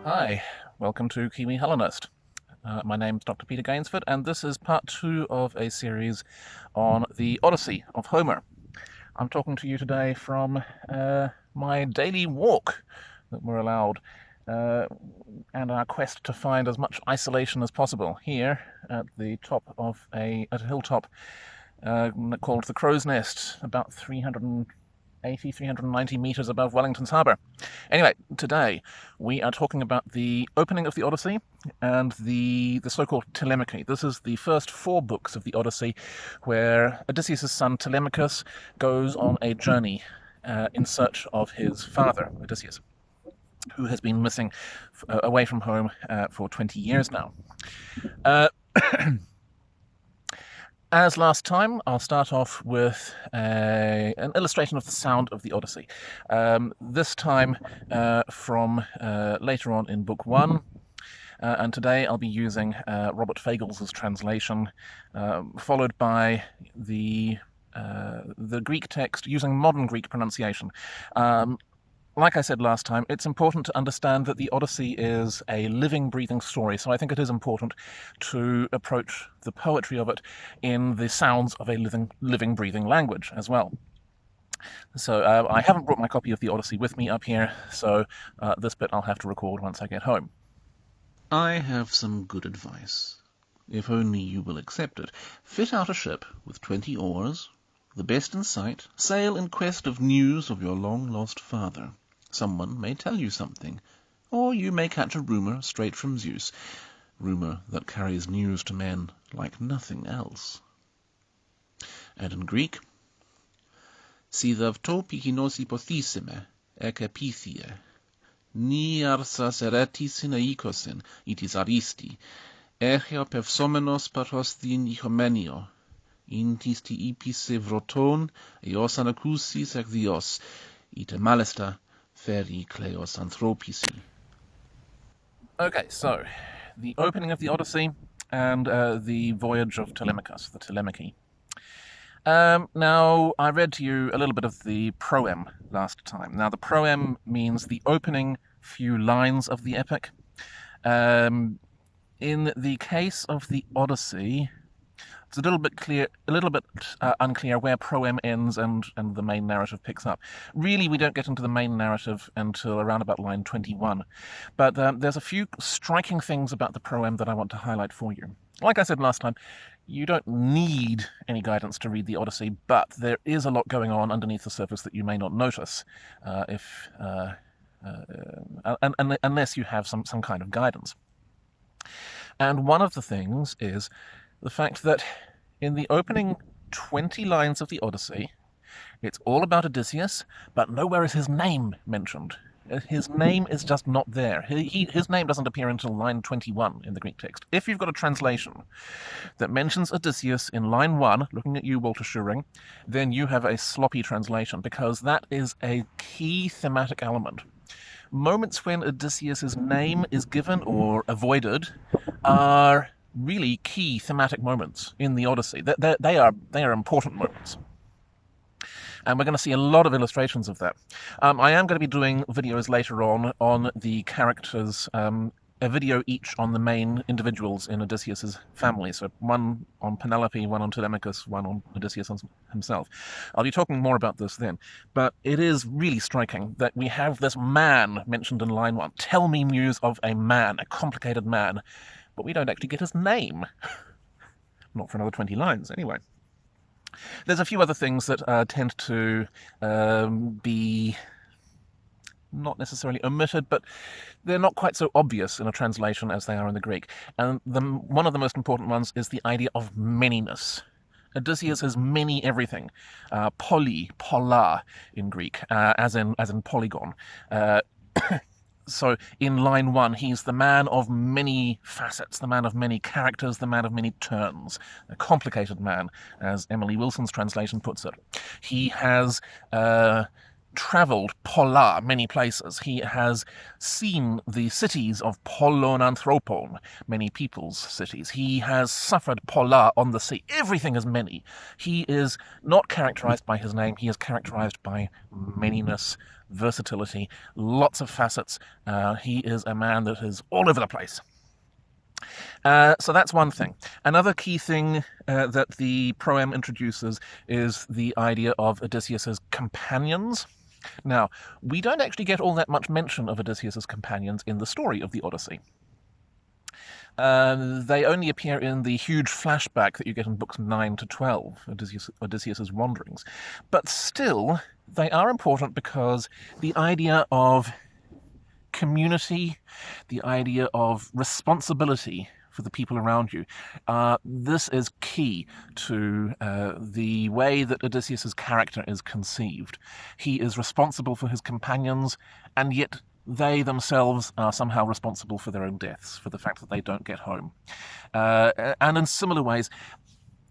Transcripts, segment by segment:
Hi, welcome to Kiwi Hellenist. My name's Dr. Peter Gainsford, and this is part 2 of a series on the Odyssey of Homer. I'm talking to you today from my daily walk that we're allowed, and our quest to find as much isolation as possible here at the top of a hilltop called the Crow's Nest, about 390 meters above Wellington's Harbour. Anyway, today we are talking about the opening of the Odyssey and the so-called Telemachy. This is the first 4 books of the Odyssey where Odysseus' son Telemachus goes on a journey in search of his father, Odysseus, who has been missing away from home for 20 years now. As last time, I'll start off with an illustration of the sound of the Odyssey. This time from later on in Book 1, and today I'll be using Robert Fagles' translation, followed by the Greek text using modern Greek pronunciation. Like I said last time, it's important to understand that the Odyssey is a living, breathing story, so I think it is important to approach the poetry of it in the sounds of a living, breathing language as well. So I haven't brought my copy of the Odyssey with me up here, so this bit I'll have to record once I get home. I have some good advice, if only you will accept it. Fit out a ship with 20 oars, the best in sight, sail in quest of news of your long-lost father. Someone may tell you something, or you may catch a rumour straight from Zeus, rumour that carries news to men like nothing else. And in Greek, Sidavto pikinos hypothesime, ekepithie, ni arsas eretis inaikosin, itis aristi, echeo pevsomenos paros din ichomenio, intis ti ipise vroton, eos anakusis ek dios, ite malesta, feri kleos anthropisi. Okay, so the opening of the Odyssey and the voyage of Telemachus, the Telemachy. Now, I read to you a little bit of the proem last time. Now, the proem means the opening few lines of the epic. In the case of the Odyssey, it's a little bit unclear where proem ends and the main narrative picks up. Really, we don't get into the main narrative until around about line 21. But there's a few striking things about the proem that I want to highlight for you. Like I said last time, you don't need any guidance to read the Odyssey, but there is a lot going on underneath the surface that you may not notice unless you have some kind of guidance. And one of the things is the fact that in the opening 20 lines of the Odyssey, it's all about Odysseus, but nowhere is his name mentioned. His name is just not there. His name doesn't appear until line 21 in the Greek text. If you've got a translation that mentions Odysseus in line 1, looking at you, Walter Schuring, then you have a sloppy translation, because that is a key thematic element. Moments when Odysseus' name is given or avoided are really key thematic moments in the Odyssey. They are important moments. And we're going to see a lot of illustrations of that. I am going to be doing videos later on the characters, a video each on the main individuals in Odysseus' family. So one on Penelope, one on Telemachus, one on Odysseus himself. I'll be talking more about this then. But it is really striking that we have this man mentioned in line 1. Tell me news of a man, a complicated man. But we don't actually get his name. Not for another 20 lines, anyway. There's a few other things that tend to be not necessarily omitted, but they're not quite so obvious in a translation as they are in the Greek. And one of the most important ones is the idea of manyness. Odysseus is many everything. Pola in Greek, as in polygon. So in line 1, he's the man of many facets, the man of many characters, the man of many turns, a complicated man, as Emily Wilson's translation puts it. He has travelled pola many places. He has seen the cities of Pollon Anthropon, many people's cities. He has suffered pola on the sea. Everything is many. He is not characterized by his name. He is characterized by manyness, versatility, lots of facets. He is a man that is all over the place. So that's one thing. Another key thing that the proem introduces is the idea of Odysseus's companions. Now, we don't actually get all that much mention of Odysseus's companions in the story of the Odyssey. They only appear in the huge flashback that you get in books 9 to 12, Odysseus's wanderings. But still, they are important because the idea of community, the idea of responsibility for the people around you. This is key to the way that Odysseus's character is conceived. He is responsible for his companions, and yet they themselves are somehow responsible for their own deaths, for the fact that they don't get home. And in similar ways,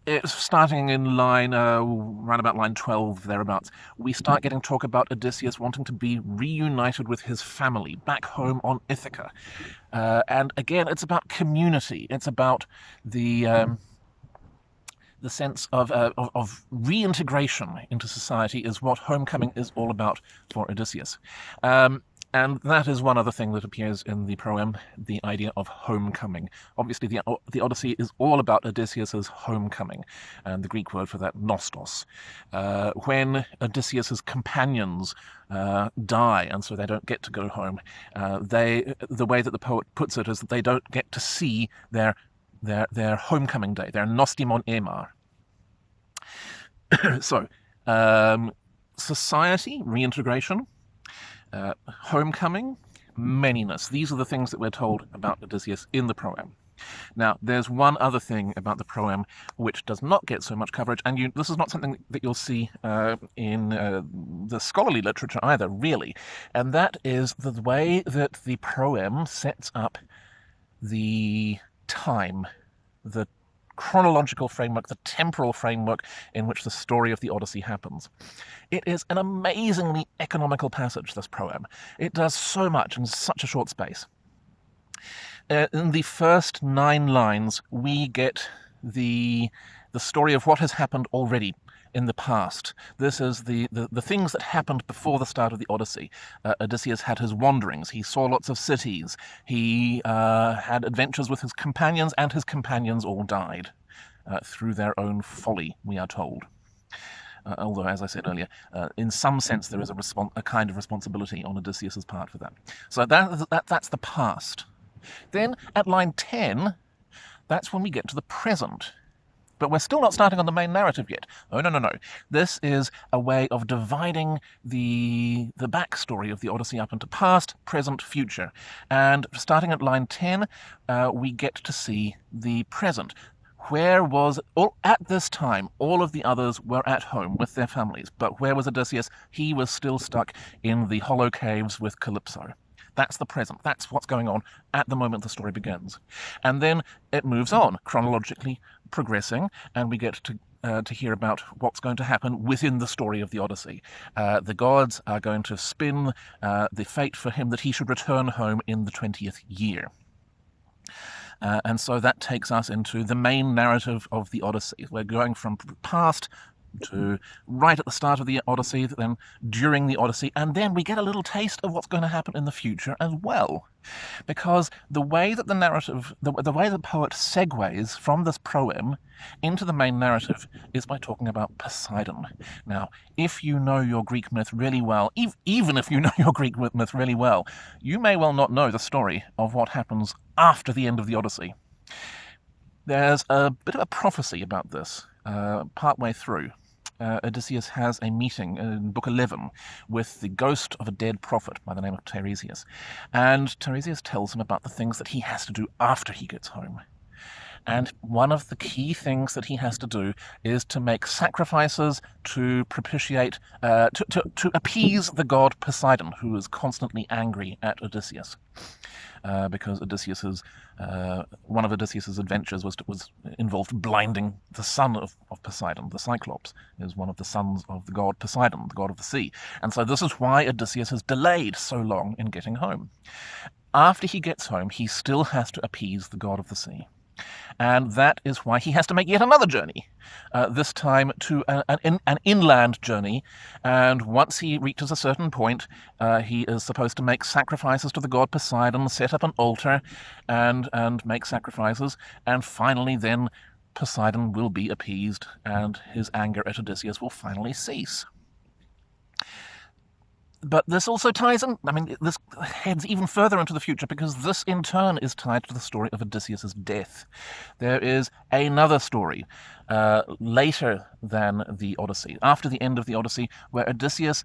it's starting in line, around about line 12, thereabouts, we start getting talk about Odysseus wanting to be reunited with his family back home on Ithaca. And again, it's about community. It's about the sense of reintegration into society is what homecoming is all about for Odysseus. And that is one other thing that appears in the proem, the idea of homecoming. Obviously, the Odyssey is all about Odysseus's homecoming, and the Greek word for that, nostos. When Odysseus's companions die, and so they don't get to go home, the way that the poet puts it is that they don't get to see their homecoming day, their nostimon emar. So, society, reintegration, homecoming, manyness. These are the things that we're told about Odysseus in the proem. Now, there's one other thing about the proem which does not get so much coverage, and this is not something that you'll see in the scholarly literature either, really, and that is the way that the proem sets up the time, the chronological framework, the temporal framework in which the story of the Odyssey happens. It is an amazingly economical passage, this proem. It does so much in such a short space. In the first 9 lines, we get the story of what has happened already in the past. This is the things that happened before the start of the Odyssey. Odysseus had his wanderings. He saw lots of cities. He had adventures with his companions, and his companions all died through their own folly, we are told. Although, as I said earlier, in some sense there is a kind of responsibility on Odysseus's part for that. So that's the past. Then, at line 10, that's when we get to the present. But we're still not starting on the main narrative yet. Oh, no. This is a way of dividing the backstory of the Odyssey up into past, present, future. And starting at line 10, we get to see the present. At this time, all of the others were at home with their families. But where was Odysseus? He was still stuck in the hollow caves with Calypso. That's the present. That's what's going on at the moment the story begins. And then it moves on, chronologically progressing, and we get to hear about what's going to happen within the story of the Odyssey. The gods are going to spin the fate for him that he should return home in the 20th year. And so that takes us into the main narrative of the Odyssey. We're going from past to right at the start of the Odyssey, then during the Odyssey, and then we get a little taste of what's going to happen in the future as well. Because the way that the narrative, the way the poet segues from this proem into the main narrative is by talking about Poseidon. Now, if you know your Greek myth really well, even if you know your Greek myth really well, you may well not know the story of what happens after the end of the Odyssey. There's a bit of a prophecy about this partway through. Odysseus has a meeting in Book 11 with the ghost of a dead prophet by the name of Teiresias. And Teiresias tells him about the things that he has to do after he gets home. And one of the key things that he has to do is to make sacrifices to propitiate, to appease the god Poseidon, who is constantly angry at Odysseus. Because one of Odysseus's adventures was involved blinding the son of Poseidon. The Cyclops is one of the sons of the god Poseidon, the god of the sea. And so this is why Odysseus has delayed so long in getting home. After he gets home, he still has to appease the god of the sea. And that is why he has to make yet another journey, this time to an inland journey. And once he reaches a certain point, he is supposed to make sacrifices to the god Poseidon, set up an altar, and make sacrifices. And finally, then Poseidon will be appeased, and his anger at Odysseus will finally cease. But this also ties in, this heads even further into the future, because this in turn is tied to the story of Odysseus' death. There is another story later than the Odyssey, after the end of the Odyssey, where Odysseus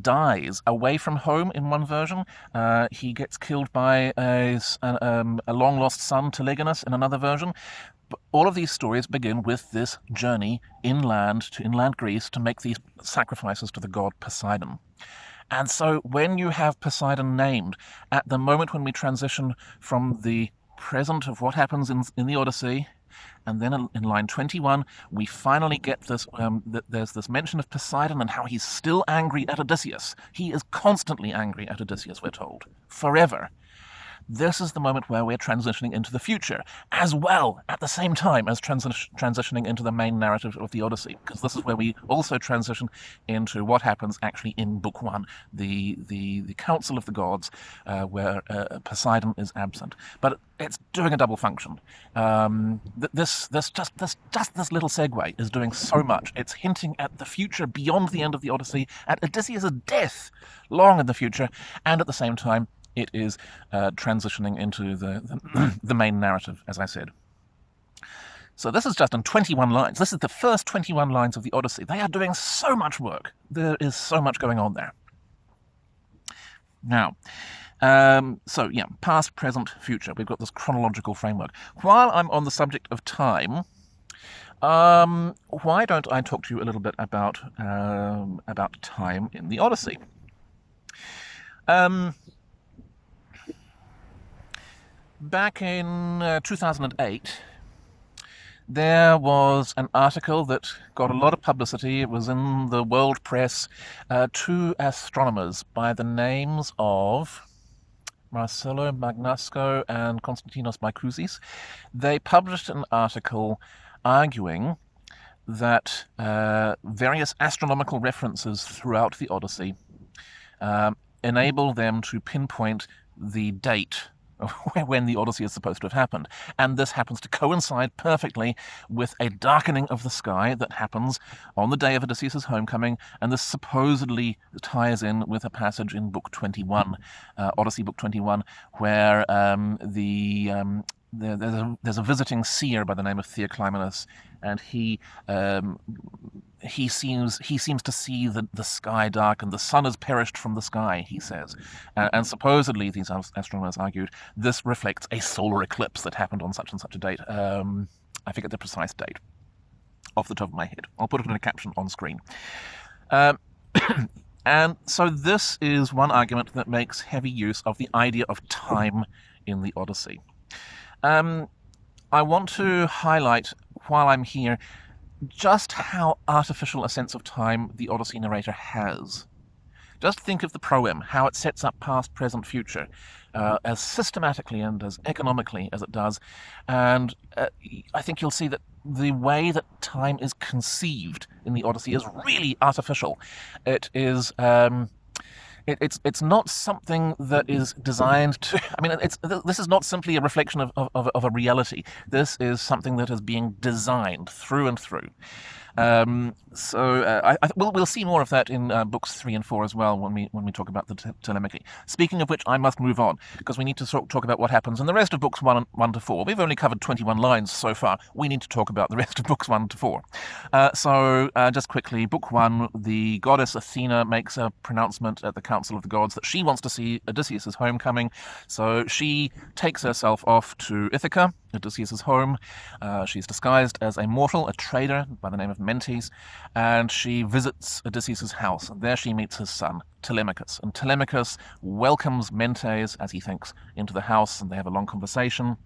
dies away from home in one version. He gets killed by a long-lost son, Telegonus, in another version. But all of these stories begin with this journey inland to inland Greece to make these sacrifices to the god Poseidon. And so when you have Poseidon named, at the moment when we transition from the present of what happens in the Odyssey, and then in line 21, we finally get this, there's this mention of Poseidon and how he's still angry at Odysseus. He is constantly angry at Odysseus, we're told, forever. This is the moment where we're transitioning into the future, as well, at the same time as transitioning into the main narrative of the Odyssey, because this is where we also transition into what happens actually in Book 1, the Council of the Gods, where Poseidon is absent. But it's doing a double function. This little segue is doing so much. It's hinting at the future beyond the end of the Odyssey, at Odysseus' death long in the future, and at the same time, it is transitioning into the main narrative, as I said. So this is just in 21 lines. This is the first 21 lines of the Odyssey. They are doing so much work. There is so much going on there. Now, past, present, future. We've got this chronological framework. While I'm on the subject of time, why don't I talk to you a little bit about time in the Odyssey? Back in 2008, there was an article that got a lot of publicity. It was in the world press. Two astronomers by the names of Marcelo Magnasco and Konstantinos Maikouzis. They published an article arguing that various astronomical references throughout the Odyssey enable them to pinpoint the date when the Odyssey is supposed to have happened. And this happens to coincide perfectly with a darkening of the sky that happens on the day of Odysseus' homecoming, and this supposedly ties in with a passage in Book 21, Odyssey Book 21, where there's a visiting seer by the name of Theoclymenus, and he seems to see the sky darken. The sun has perished from the sky, he says. And supposedly, these astronomers argued, this reflects a solar eclipse that happened on such and such a date. I forget the precise date off the top of my head. I'll put it in a caption on screen. And so this is one argument that makes heavy use of the idea of time in the Odyssey. I want to highlight, while I'm here, just how artificial a sense of time the Odyssey narrator has. Just think of the proem, how it sets up past, present, future, as systematically and as economically as it does. And I think you'll see that the way that time is conceived in the Odyssey is really artificial. It is... It's not something that is designed to... this is not simply a reflection of a reality. This is something that is being designed through and through. We'll see more of that in books 3 and 4 as well when we talk about the Telemachy. Speaking of which, I must move on because we need to talk about what happens in the rest of books 1 to 4. We've only covered 21 lines so far. We need to talk about the rest of books 1 to 4. Just quickly, book 1, the goddess Athena makes a pronouncement at the Council of the Gods that she wants to see Odysseus' homecoming. So she takes herself off to Ithaca, Odysseus' home. She's disguised as a mortal, a trader by the name of Mentes, and she visits Odysseus' house. And there she meets his son, Telemachus. And Telemachus welcomes Mentes, as he thinks, into the house, and they have a long conversation.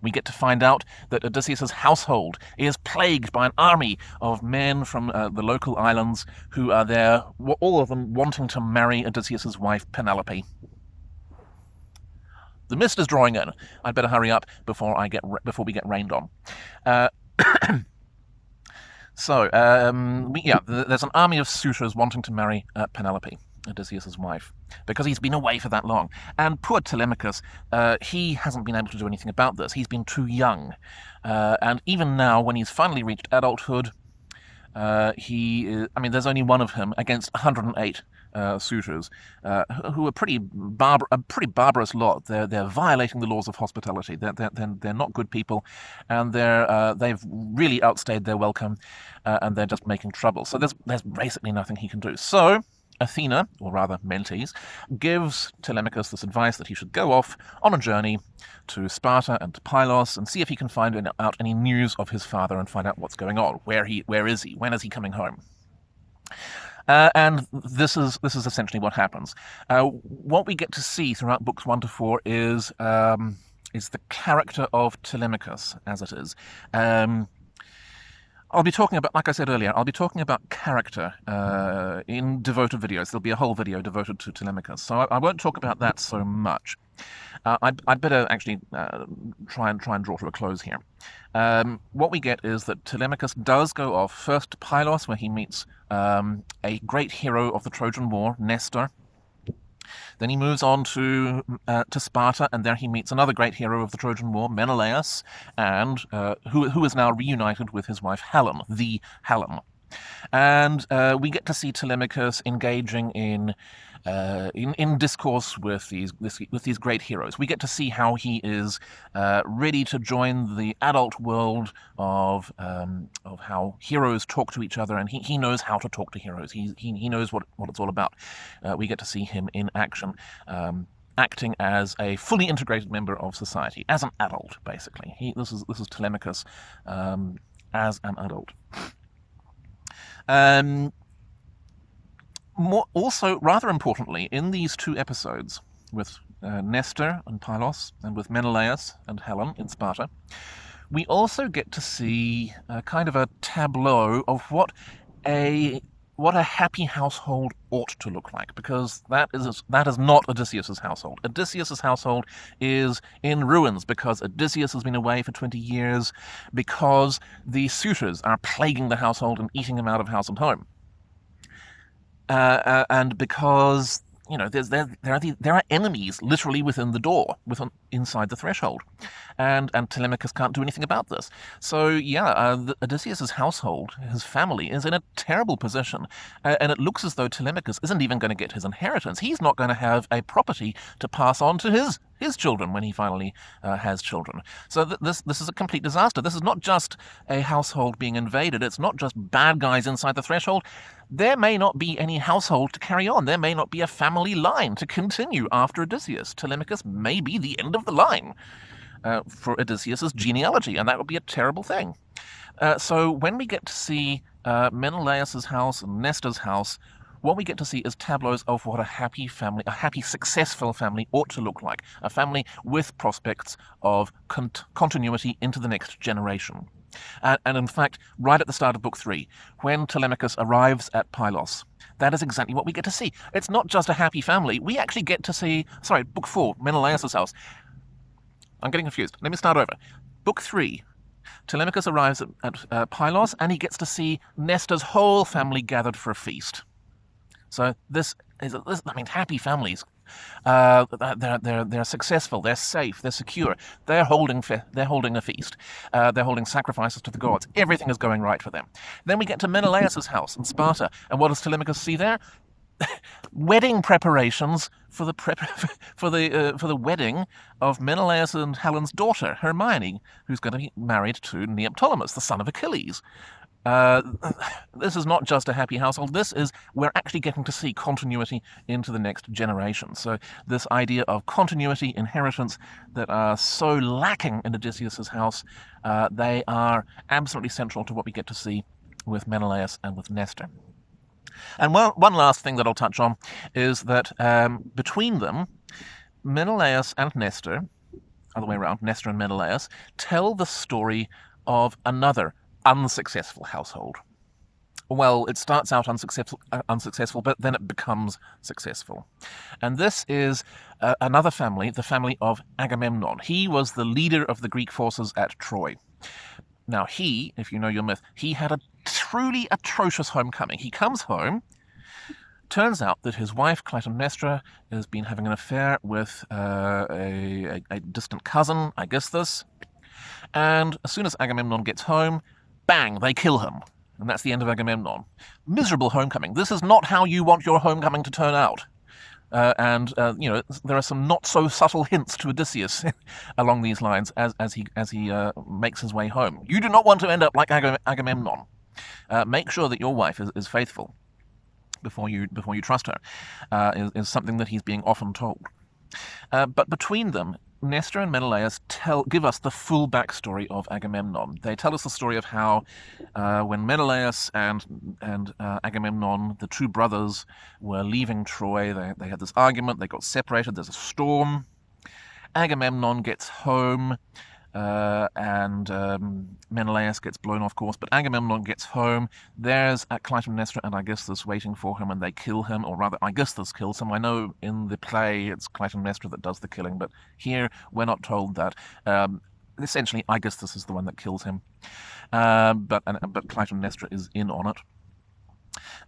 We get to find out that Odysseus' household is plagued by an army of men from the local islands who are there, all of them wanting to marry Odysseus' wife, Penelope. The mist is drawing in. I'd better hurry up before we get rained on. There's an army of suitors wanting to marry Penelope, Odysseus' wife, because he's been away for that long. And poor Telemachus, he hasn't been able to do anything about this. He's been too young. And even now, when he's finally reached adulthood, there's only one of him against 108 suitors, who are a pretty barbarous lot. They're violating the laws of hospitality. They're not good people, and they've really outstayed their welcome, and they're just making trouble. So there's basically nothing he can do. So Athena, or rather Mentes, gives Telemachus this advice that he should go off on a journey to Sparta and to Pylos and see if he can find out any news of his father and find out what's going on. Where is he? When is he coming home? And this is essentially what happens. What we get to see throughout books 1 to 4 is the character of Telemachus, as it is. I'll be talking about, like I said earlier, I'll be talking about character in devoted videos. There'll be a whole video devoted to Telemachus, so I won't talk about that so much. I'd better actually try and draw to a close here. What we get is that Telemachus does go off first to Pylos, where he meets a great hero of the Trojan War, Nestor. Then he moves on to Sparta, and there he meets another great hero of the Trojan War, Menelaus, and who is now reunited with his wife Helen, the Helen. And we get to see Telemachus engaging in discourse with these great heroes. We get to see how he is ready to join the adult world of how heroes talk to each other, and he knows how to talk to heroes. He knows what it's all about. We get to see him in action, acting as a fully integrated member of society, as an adult, basically. This is Telemachus as an adult. Also, rather importantly, in these 2 episodes, with Nestor and Pylos, and with Menelaus and Helen in Sparta, we also get to see kind of a tableau of what a happy household ought to look like, because that is not Odysseus' household. Odysseus' household is in ruins because Odysseus has been away for 20 years, because the suitors are plaguing the household and eating him out of house and home. And because there are enemies literally within the door, inside the threshold, and Telemachus can't do anything about this. So Odysseus' household, his family, is in a terrible position, and it looks as though Telemachus isn't even going to get his inheritance. He's not going to have a property to pass on to his children when he finally has children. So this is a complete disaster. This is not just a household being invaded. It's not just bad guys inside the threshold. There may not be any household to carry on. There may not be a family line to continue after Odysseus. Telemachus may be the end of the line for Odysseus' genealogy, and that would be a terrible thing. So when we get to see Menelaus' house and Nestor's house, what we get to see is tableaus of what a happy family, a happy, successful family ought to look like. A family with prospects of continuity into the next generation. And in fact, right at the start of Book 3, when Telemachus arrives at Pylos, that is exactly what we get to see. It's not just a happy family. We actually get to see... Sorry, Book 4, Menelaus' house. I'm getting confused. Let me start over. Book 3, Telemachus arrives at Pylos, and he gets to see Nestor's whole family gathered for a feast. So this happy families. They're successful. They're safe. They're secure. They're holding a feast. They're holding sacrifices to the gods. Everything is going right for them. Then we get to Menelaus' house in Sparta, and what does Telemachus see there? Wedding preparations for the wedding of Menelaus and Helen's daughter Hermione, who's going to be married to Neoptolemus, the son of Achilles. This is not just a happy household. We're actually getting to see continuity into the next generation. So this idea of continuity, inheritance, that are so lacking in Odysseus's house, they are absolutely central to what we get to see with Menelaus and with Nestor. And one last thing that I'll touch on is that between them, Menelaus and Nestor, other way around, Nestor and Menelaus, tell the story of another unsuccessful household. Well, it starts out unsuccessful, but then it becomes successful. And this is another family, the family of Agamemnon. He was the leader of the Greek forces at Troy. Now he, if you know your myth, he had a truly atrocious homecoming. He comes home, turns out that his wife, Clytemnestra, has been having an affair with a distant cousin, Aegisthus, and as soon as Agamemnon gets home, bang, they kill him. And that's the end of Agamemnon. Miserable homecoming. This is not how you want your homecoming to turn out. There are some not so subtle hints to Odysseus along these lines as he makes his way home. You do not want to end up like Agamemnon. Make sure that your wife is faithful before you trust her. Is something that he's being often told. But between them, Nestor and Menelaus give us the full backstory of Agamemnon. They tell us the story of how when Menelaus and Agamemnon, the two brothers, were leaving Troy, they had this argument, they got separated, there's a storm. Agamemnon gets home, and Menelaus gets blown off course, but Agamemnon gets home. There's Clytemnestra and Aegisthus waiting for him, and they kill him, or rather Aegisthus kills him. I know in the play it's Clytemnestra that does the killing, but here we're not told that. Essentially, Aegisthus is the one that kills him, but Clytemnestra is in on it.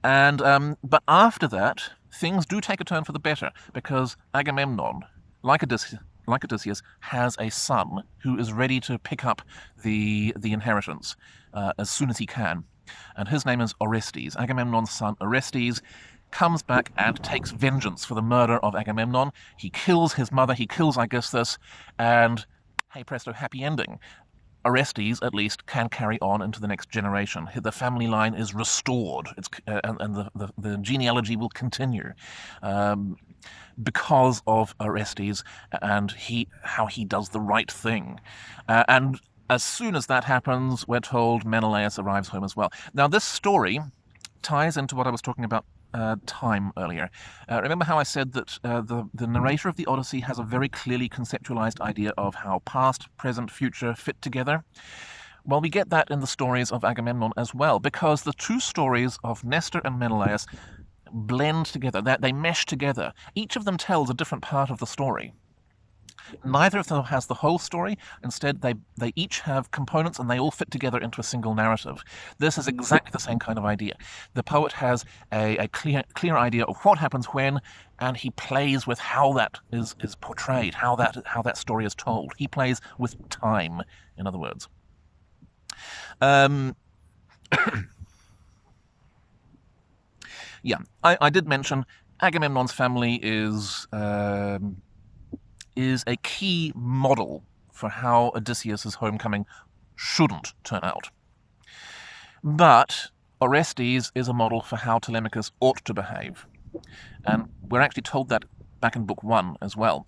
And but after that, things do take a turn for the better, because Agamemnon, like Odysseus, has a son who is ready to pick up the inheritance as soon as he can. And his name is Orestes. Agamemnon's son, Orestes, comes back and takes vengeance for the murder of Agamemnon. He kills his mother, he kills Aegisthus, and hey presto, happy ending. Orestes, at least, can carry on into the next generation. The family line is restored, and the genealogy will continue. Because of Orestes and how he does the right thing. And as soon as that happens, we're told Menelaus arrives home as well. Now, this story ties into what I was talking about time earlier. Remember how I said that the narrator of the Odyssey has a very clearly conceptualized idea of how past, present, future fit together? Well, we get that in the stories of Agamemnon as well, because the two stories of Nestor and Menelaus blend together, they mesh together. Each of them tells a different part of the story. Neither of them has the whole story. Instead, they each have components and they all fit together into a single narrative. This is exactly the same kind of idea. The poet has a clear idea of what happens when, and he plays with how that is portrayed, how that story is told. He plays with time, in other words. Yeah, I did mention Agamemnon's family is a key model for how Odysseus's homecoming shouldn't turn out. But Orestes is a model for how Telemachus ought to behave. And we're actually told that back in Book 1 as well.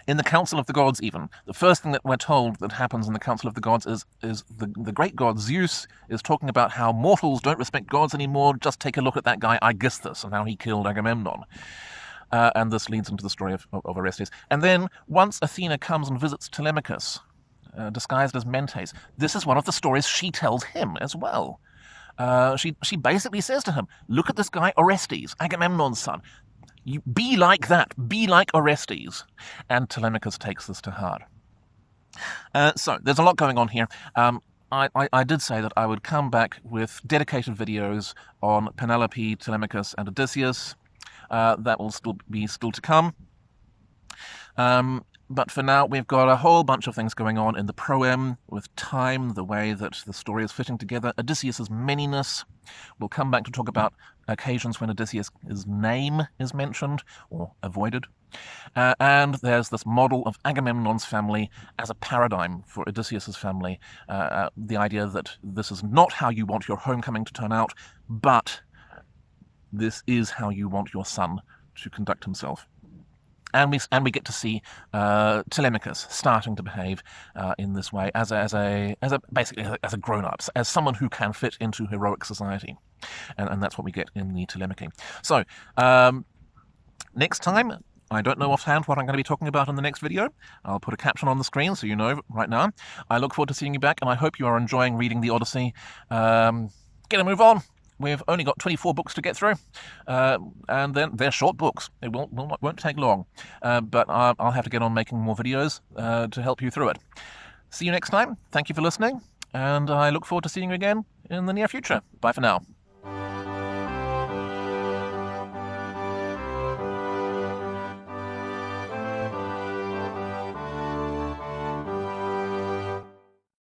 In the Council of the Gods, even, the first thing that we're told that happens in the Council of the Gods is the great god Zeus is talking about how mortals don't respect gods anymore. Just take a look at that guy Aegisthus and how he killed Agamemnon. And this leads into the story of Orestes. And then, once Athena comes and visits Telemachus, disguised as Mentes, this is one of the stories she tells him as well. She basically says to him, look at this guy Orestes, Agamemnon's son. You be like that, be like Orestes. And Telemachus takes this to heart. So, there's a lot going on here. I did say that I would come back with dedicated videos on Penelope, Telemachus, and Odysseus. That will still to come. But for now, we've got a whole bunch of things going on in the proem, with time, the way that the story is fitting together, Odysseus's manyness. We'll come back to talk about occasions when Odysseus' name is mentioned or avoided. And there's this model of Agamemnon's family as a paradigm for Odysseus's family. The idea that this is not how you want your homecoming to turn out, but this is how you want your son to conduct himself. And we get to see Telemachus starting to behave in this way basically as a grown-up, as someone who can fit into heroic society, and that's what we get in the Telemachy. So next time, I don't know offhand what I'm going to be talking about in the next video. I'll put a caption on the screen so you know right now. I look forward to seeing you back, and I hope you are enjoying reading the Odyssey. Get a move on. We've only got 24 books to get through, and then they're short books. It won't take long, but I'll have to get on making more videos to help you through it. See you next time. Thank you for listening, and I look forward to seeing you again in the near future. Bye for now.